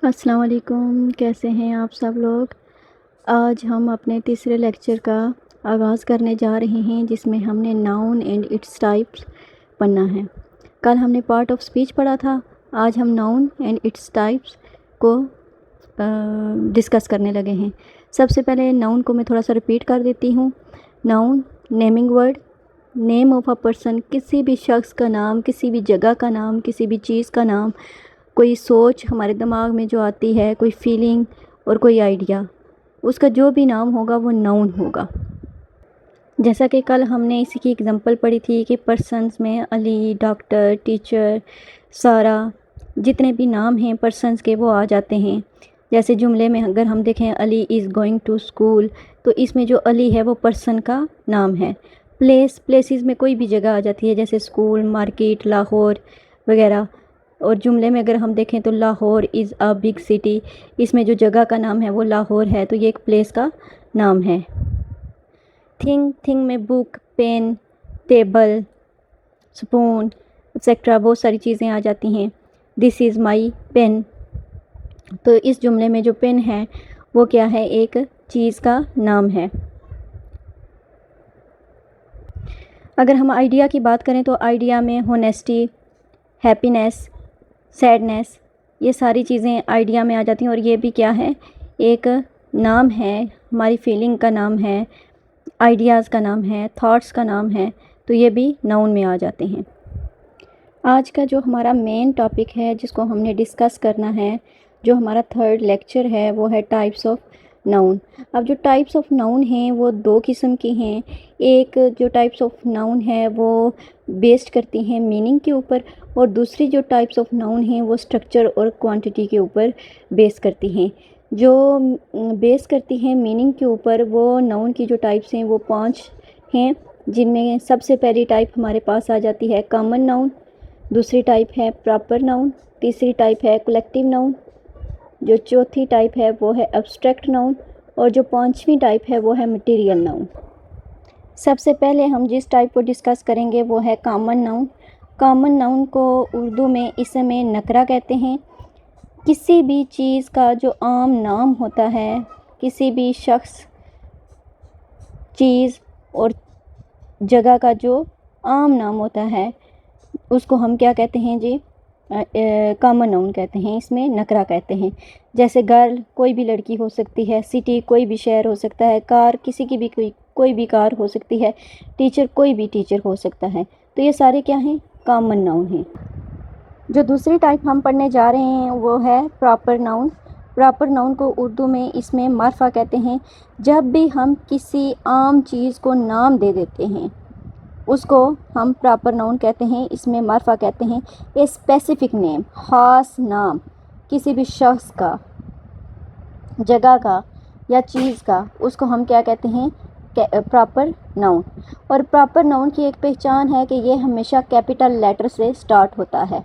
अस्सलाम वालेकुम, कैसे हैं आप सब लोग। आज हम अपने तीसरे लेक्चर का आगाज़ करने जा रहे हैं जिसमें हमने नाउन एंड इट्स टाइप्स पढ़ना है। कल हमने पार्ट ऑफ स्पीच पढ़ा था। आज हम नाउन एंड इट्स टाइप्स को डिस्कस करने लगे हैं। सबसे पहले नाउन को मैं थोड़ा सा रिपीट कर देती हूँ। Noun naming word, name of a person, किसी भी शख्स का नाम, किसी भी जगह का नाम, किसी भी चीज़ का नाम, कोई सोच हमारे दिमाग में जो आती है, कोई फीलिंग और कोई आइडिया, उसका जो भी नाम होगा वो नाउन होगा। जैसा कि कल हमने इसी की एग्जांपल पढ़ी थी कि पर्सन्स में अली, डॉक्टर, टीचर, सारा, जितने भी नाम हैं पर्सन्स के वो आ जाते हैं। जैसे जुमले में अगर हम देखें Ali is going to school, तो इसमें जो अली है वो पर्सन का नाम है। प्लेसेस में कोई भी जगह आ जाती है, जैसे स्कूल, मार्केट, लाहौर वगैरह। और जुमले में अगर हम देखें तो Lahore is a big city, इसमें जो जगह का नाम है वो लाहौर है, तो ये एक प्लेस का नाम है। थिंग में book, pen, table, spoon etcetera बहुत सारी चीज़ें आ जाती हैं। दिस इज़ माई पेन, तो इस जुमले में जो पेन है वो क्या है, एक चीज़ का नाम है। अगर हम आइडिया की बात करें तो आइडिया में होनेस्टी, हैप्पीनेस, सैडनेस, ये सारी चीज़ें आइडिया में आ जाती हैं। और ये भी क्या है, एक नाम है, हमारी फीलिंग का नाम है, आइडियाज़ का नाम है, थॉट्स का नाम है, तो ये भी नाउन में आ जाते हैं। आज का जो हमारा मेन टॉपिक है जिसको हमने डिस्कस करना है, जो हमारा थर्ड लेक्चर है, वो है टाइप्स ऑफ नाउन। अब जो टाइप्स ऑफ नाउन हैं वो दो किस्म की हैं। एक जो टाइप्स ऑफ नाउन है वो बेस्ड करती हैं मीनिंग के ऊपर, और दूसरी जो टाइप्स ऑफ नाउन हैं वो स्ट्रक्चर और क्वांटिटी के ऊपर बेस करती हैं। जो बेस करती हैं मीनिंग के ऊपर, वो नाउन की जो टाइप्स हैं वो 5 हैं, जिनमें सबसे पहली टाइप हमारे पास आ जाती है कॉमन नाउन, दूसरी टाइप है प्रॉपर नाउन, तीसरी टाइप है कलेक्टिव नाउन, जो चौथी टाइप है वो है एब्स्ट्रैक्ट नाउन, और जो 5वीं टाइप है वो है मटेरियल नाउन। सबसे पहले हम जिस टाइप को डिस्कस करेंगे वो है कॉमन नाउन। कॉमन नाउन को उर्दू में इसमें नकरा कहते हैं। किसी भी चीज़ का जो आम नाम होता है, किसी भी शख्स, चीज़ और जगह का जो आम नाम होता है उसको हम क्या कहते हैं जी, कॉमन नाउन कहते हैं, इसमें नकरा कहते हैं। जैसे गर्ल कोई भी लड़की हो सकती है, सिटी कोई भी शहर हो सकता है, कार किसी की भी कोई भी कार हो सकती है, टीचर कोई भी टीचर हो सकता है, तो ये सारे क्या हैं, कॉमन नाउन हैं। जो दूसरी टाइप हम पढ़ने जा रहे हैं वो है प्रॉपर नाउन। प्रॉपर नाउन को उर्दू में इसमें मार्फा कहते हैं। जब भी हम किसी आम चीज़ को नाम दे देते हैं उसको हम प्रॉपर नाउन कहते हैं, इसमें मार्फा कहते हैं। ए स्पेसिफिक नेम, ख़ास नाम किसी भी शख्स का, जगह का या चीज़ का, उसको हम क्या कहते हैं, प्रॉपर नाउन। और प्रॉपर नाउन की एक पहचान है कि ये हमेशा कैपिटल लेटर से स्टार्ट होता है।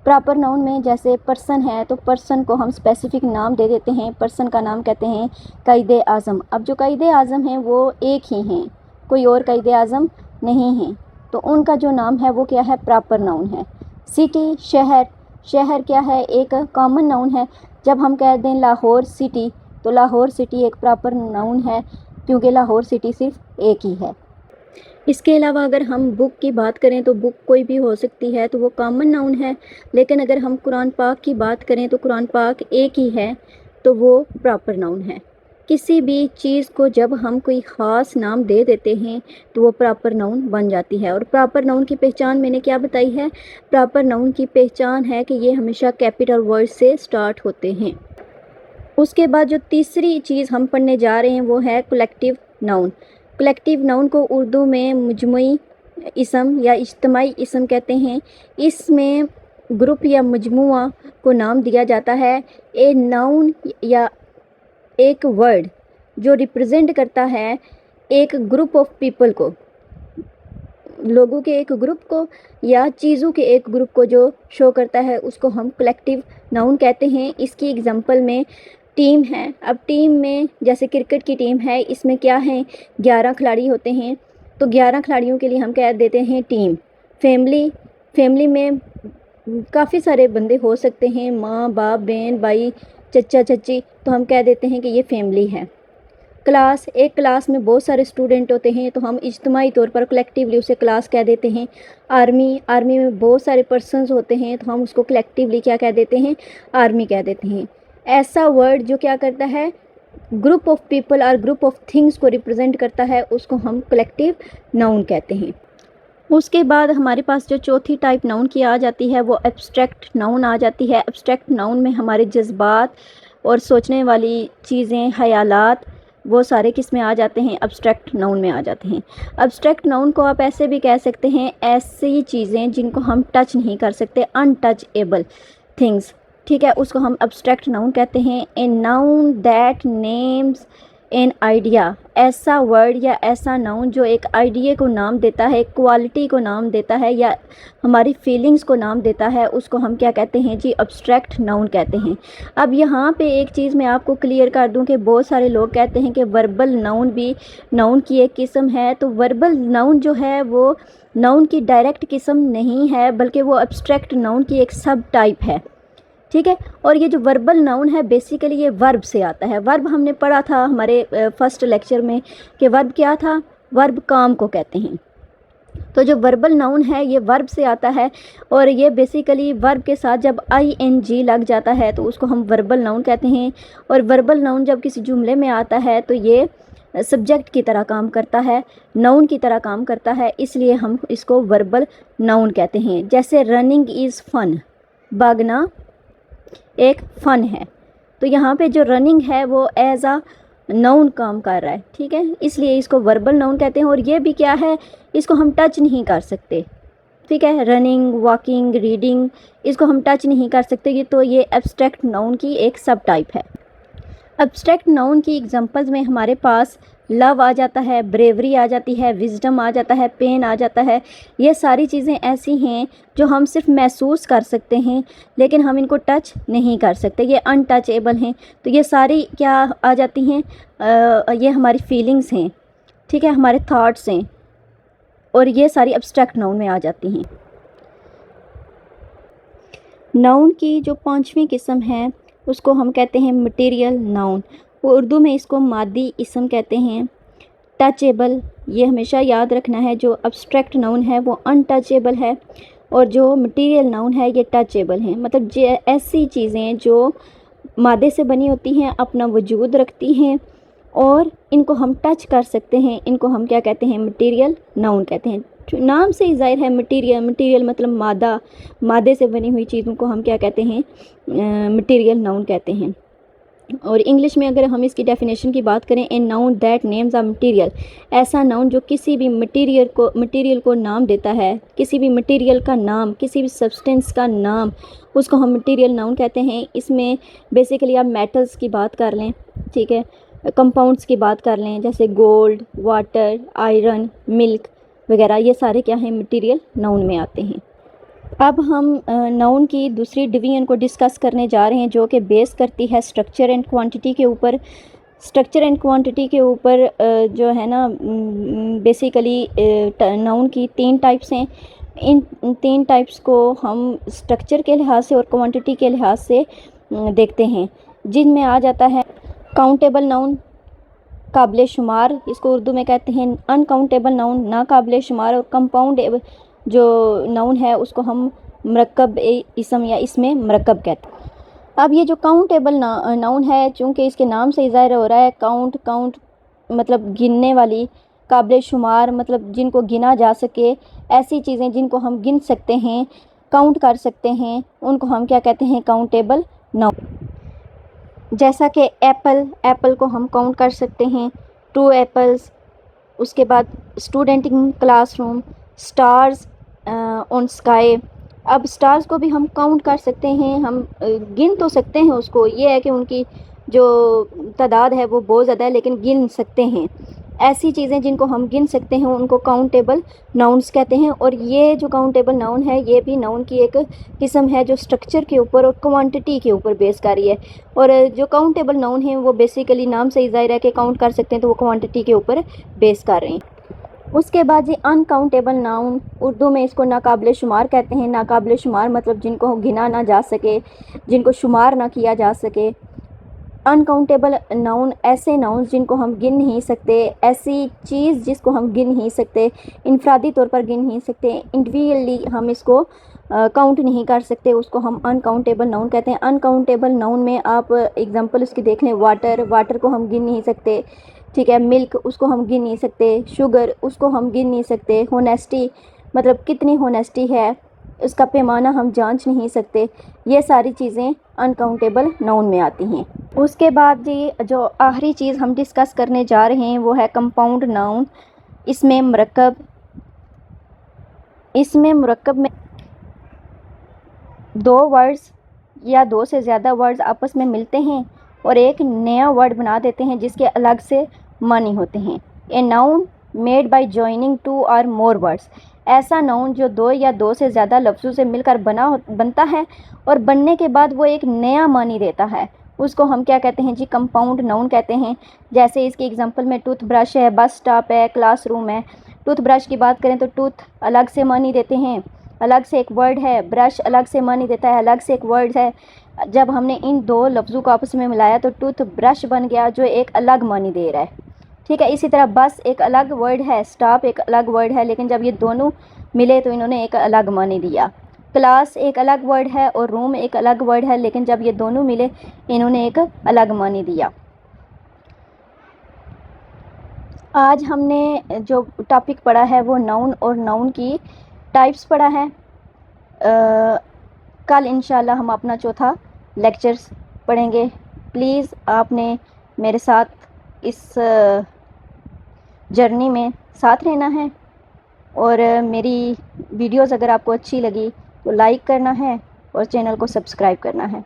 प्रॉपर नाउन में जैसे पर्सन है तो पर्सन को हम स्पेसिफिक नाम दे देते हैं, पर्सन का नाम कहते हैं कायदे आज़म। अब जो कायदे आज़म हैं वो एक ही हैं, कोई और कायदे आज़म नहीं हैं, तो उनका जो नाम है वो क्या है, प्रॉपर नाउन है। सिटी, शहर, शहर क्या है, एक कॉमन नाउन है। जब हम कह दें लाहौर सिटी, तो लाहौर सिटी एक प्रॉपर नाउन है, क्योंकि लाहौर सिटी सिर्फ एक ही है। इसके अलावा अगर हम बुक की बात करें तो बुक कोई भी हो सकती है, तो वो कॉमन नाउन है। लेकिन अगर हम कुरान पाक की बात करें तो कुरान पाक एक ही है, तो वो प्रॉपर नाउन है। किसी भी चीज़ को जब हम कोई ख़ास नाम दे देते हैं तो वो प्रॉपर नाउन बन जाती है। और प्रॉपर नाउन की पहचान मैंने क्या बताई है, प्रॉपर नाउन की पहचान है कि ये हमेशा कैपिटल वर्ड से स्टार्ट होते हैं। उसके बाद जो तीसरी चीज़ हम पढ़ने जा रहे हैं वो है कलेक्टिव नाउन। कलेक्टिव नाउन को उर्दू में मुजमुई इसम या इज्तिमाई इसम कहते हैं। इसमें ग्रुप या मजमुआ को नाम दिया जाता है। ए नाउन या एक वर्ड जो रिप्रेजेंट करता है एक ग्रुप ऑफ पीपल को, लोगों के एक ग्रुप को या चीज़ों के एक ग्रुप को जो शो करता है, उसको हम कलेक्टिव नाउन कहते हैं। इसकी एग्जांपल में टीम है। अब टीम में जैसे क्रिकेट की टीम है, इसमें क्या है, 11 खिलाड़ी होते हैं, तो 11 खिलाड़ियों के लिए हम कह देते हैं टीम। फैमिली, फैमिली में काफ़ी सारे बंदे हो सकते हैं, माँ बाप बहन भाई चचा चची, तो हम कह देते हैं कि ये फैमिली है। क्लास, एक क्लास में बहुत सारे स्टूडेंट होते हैं तो हम इज्तिमाई तौर पर कलेक्टिवली उसे क्लास कह देते हैं। आर्मी, आर्मी में बहुत सारे पर्सन्स होते हैं तो हम उसको कलेक्टिवली क्या कह देते हैं, आर्मी कह देते हैं। ऐसा वर्ड जो क्या करता है, ग्रुप ऑफ पीपल और ग्रुप ऑफ थिंग्स को रिप्रेजेंट करता है, उसको हम कलेक्टिव नाउन कहते हैं। उसके बाद हमारे पास जो चौथी टाइप नाउन की आ जाती है वो एब्स्ट्रैक्ट नाउन आ जाती है। एब्स्ट्रैक्ट नाउन में हमारे जज्बात और सोचने वाली चीज़ें, ख़यालात, वो सारे किस में आ जाते हैं, एब्स्ट्रैक्ट नाउन में आ जाते हैं। एब्स्ट्रैक्ट नाउन को आप ऐसे भी कह सकते हैं, ऐसी चीज़ें जिनको हम टच नहीं कर सकते, अनटचएबल थिंग्स, ठीक है, उसको हम एब्स्ट्रैक्ट नाउन कहते हैं। A noun that names an idea, ऐसा वर्ड या ऐसा नाउन जो एक आइडिया को नाम देता है, क्वालिटी को नाम देता है या हमारी फीलिंग्स को नाम देता है, उसको हम क्या कहते हैं जी, एब्स्ट्रैक्ट नाउन कहते हैं। अब यहाँ पे एक चीज़ मैं आपको क्लियर कर दूँ कि बहुत सारे लोग कहते हैं कि वर्बल नाउन भी नाउन की एक किस्म है, तो वर्बल नाउन जो है वो नाउन की डायरेक्ट किस्म नहीं है, बल्कि वो एब्स्ट्रैक्ट नाउन की एक सब टाइप है, ठीक है। और ये जो वर्बल नाउन है बेसिकली ये वर्ब से आता है। वर्ब हमने पढ़ा था हमारे फर्स्ट लेक्चर में कि वर्ब क्या था, वर्ब काम को कहते हैं। तो जो वर्बल नाउन है ये वर्ब से आता है और ये बेसिकली वर्ब के साथ जब ing लग जाता है तो उसको हम वर्बल नाउन कहते हैं। और वर्बल नाउन जब किसी जुमले में आता है तो ये सब्जेक्ट की तरह काम करता है, नाउन की तरह काम करता है, इसलिए हम इसको वर्बल नाउन कहते हैं। जैसे रनिंग इज़ फन, भागना एक फ़न है, तो यहाँ पे जो रनिंग है वो एज आ नाउन काम कर रहा है, ठीक है, इसलिए इसको वर्बल नाउन कहते हैं। और ये भी क्या है, इसको हम टच नहीं कर सकते, ठीक है, रनिंग, वॉकिंग, रीडिंग, इसको हम टच नहीं कर सकते, ये तो ये एब्स्ट्रैक्ट नाउन की एक सब टाइप है। एब्स्ट्रैक्ट नाउन की एग्जांपल्स में हमारे पास लव आ जाता है, ब्रेवरी आ जाती है, विजडम आ जाता है, पेन आ जाता है। ये सारी चीज़ें ऐसी हैं जो हम सिर्फ महसूस कर सकते हैं लेकिन हम इनको टच नहीं कर सकते, ये अनटचेबल हैं। तो ये सारी क्या आ जाती हैं, ये हमारी फीलिंग्स हैं, ठीक है, हमारे थॉट्स हैं, और ये सारी एब्स्ट्रैक्ट नाउन में आ जाती हैं। नाउन की जो पांचवी किस्म है उसको हम कहते हैं मटेरियल नाउन, वो उर्दू में इसको मादी इसम कहते हैं। टचेबल, ये हमेशा याद रखना है, जो एब्स्ट्रैक्ट नाउन है वो अनटचेबल है और जो मटेरियल नाउन है ये टचेबल है। मतलब ऐसी चीज़ें जो मादे से बनी होती हैं, अपना वजूद रखती हैं और इनको हम टच कर सकते हैं, इनको हम क्या कहते हैं, मटेरियल नाउन कहते हैं। नाम से ही ज़ाहिर है मटेरियल, मटेरियल मतलब मादा, मादे से बनी हुई चीज़ों को हम क्या कहते हैं, मटेरियल नाउन कहते हैं। और इंग्लिश में अगर हम इसकी डेफिनेशन की बात करें, a noun that names a material, ऐसा नाउन जो किसी भी मटेरियल को नाम देता है, किसी भी मटेरियल का नाम, किसी भी सब्सटेंस का नाम, उसको हम मटेरियल नाउन कहते हैं। इसमें बेसिकली आप मेटल्स की बात कर लें, ठीक है, कंपाउंड्स की बात कर लें, जैसे गोल्ड, वाटर, आयरन, मिल्क वगैरह, ये सारे क्या हैं, मटेरियल नाउन में आते हैं। अब हम नाउन की दूसरी डिवीजन को डिस्कस करने जा रहे हैं जो कि बेस करती है स्ट्रक्चर एंड क्वांटिटी के ऊपर। स्ट्रक्चर एंड क्वांटिटी के ऊपर जो है ना, बेसिकली नाउन की 3 टाइप्स हैं। इन 3 टाइप्स को हम स्ट्रक्चर के लिहाज से और क्वांटिटी के लिहाज से देखते हैं, जिनमें आ जाता है काउंटेबल नाउन, काबिल शुमार, इसको उर्दू में कहते हैं अनकाउंटेबल नाउन, ना काबिल शुमार, और कंपाउंड जो नाउन है उसको हम मरकब इसम या इसमें मरकब कहते हैं। अब ये जो काउंटेबल नाउन है, चूँकि इसके नाम से ही ज़ाहिर हो रहा है, काउंट मतलब गिनने वाली, काबिल शुमार मतलब जिनको गिना जा सके, ऐसी चीज़ें जिनको हम गिन सकते हैं, काउंट कर सकते हैं, उनको हम क्या कहते हैं, काउंटेबल नाउन। जैसा कि एप्पल को हम काउंट कर सकते हैं, 2 एप्पल्स। उसके बाद student in classroom, stars on sky. अब स्टार्स को भी हम काउंट कर सकते हैं, हम गिन तो सकते हैं उसको, ये है कि उनकी जो तादाद है वो बहुत ज़्यादा है लेकिन गिन सकते हैं। ऐसी चीज़ें जिनको हम गिन सकते हैं उनको काउंटेबल नाउन्स कहते हैं। और ये जो काउंटेबल नाउन है ये भी नाउन की एक किस्म है जो स्ट्रक्चर के ऊपर और क्वांटिटी के ऊपर बेस कर रही है। और जो काउंटेबल नाउन है वो बेसिकली नाम से ही ज़ाहिर है कि काउंट कर सकते हैं, तो वो क्वांटिटी के ऊपर बेस कर रहे हैं। उसके बाद जी अनकाउंटेबल नाउन, उर्दू में इसको नाकाबिले शुमार कहते हैं। नाकाबिले शुमार मतलब जिनको गिना ना जा सके, जिनको शुमार ना किया जा सके। अनकाउंटेबल नाउन ऐसे नाउन जिनको हम गिन नहीं सकते, ऐसी चीज़ जिसको हम गिन नहीं सकते, इनफरादी तौर पर गिन नहीं सकते, इंडिविजुअली हम इसको काउंट नहीं कर सकते, उसको हम अनकाउंटेबल नाउन कहते हैं। अनकाउंटेबल नाउन में आप एग्जांपल उसकी देख लें, वाटर, वाटर को हम गिन नहीं सकते, ठीक है। मिल्क, उसको हम गिन नहीं सकते। शुगर, उसको हम गिन नहीं सकते। होनेस्टी, मतलब कितनी होनेस्टी है, उसका पैमाना हम जांच नहीं सकते। ये सारी चीज़ें अनकाउंटेबल नाउन में आती हैं। उसके बाद जी जो आखिरी चीज़ हम डिस्कस करने जा रहे हैं वो है कंपाउंड नाउन। इसमें मुरक्कब में दो वर्ड्स या दो से ज़्यादा वर्ड्स आपस में मिलते हैं और एक नया वर्ड बना देते हैं जिसके अलग से मानी होते हैं। A noun made by joining two और मोर वर्ड्स, ऐसा नाउन जो दो या दो से ज़्यादा लफ्ज़ों से मिलकर बनता है और बनने के बाद वो एक नया मानी देता है, उसको हम क्या कहते हैं जी? कंपाउंड नाउन कहते हैं। जैसे इसके एग्जांपल में टूथ ब्रश है, बस स्टॉप है, क्लासरूम है। टूथ ब्रश की बात करें तो टूथ अलग से मानी देते हैं, अलग से एक वर्ड है। ब्रश अलग से मानी देता है, अलग से एक वर्ड है। जब हमने इन दो लफ्ज़ों को आपस में मिलाया तो टूथ ब्रश बन गया जो एक अलग मानी दे रहा है, ठीक है। इसी तरह बस एक अलग वर्ड है, स्टॉप एक अलग वर्ड है, लेकिन जब ये दोनों मिले तो इन्होंने एक अलग मानी दिया। क्लास एक अलग वर्ड है और रूम एक अलग वर्ड है, लेकिन जब ये दोनों मिले इन्होंने एक अलग मानी दिया। आज हमने जो टॉपिक पढ़ा है वो नाउन और नाउन की टाइप्स पढ़ा है। कल इंशाल्लाह हम अपना चौथा लेक्चर्स पढ़ेंगे। प्लीज़ आपने मेरे साथ इस जर्नी में साथ रहना है और मेरी वीडियोज़ अगर आपको अच्छी लगी तो लाइक करना है और चैनल को सब्सक्राइब करना है।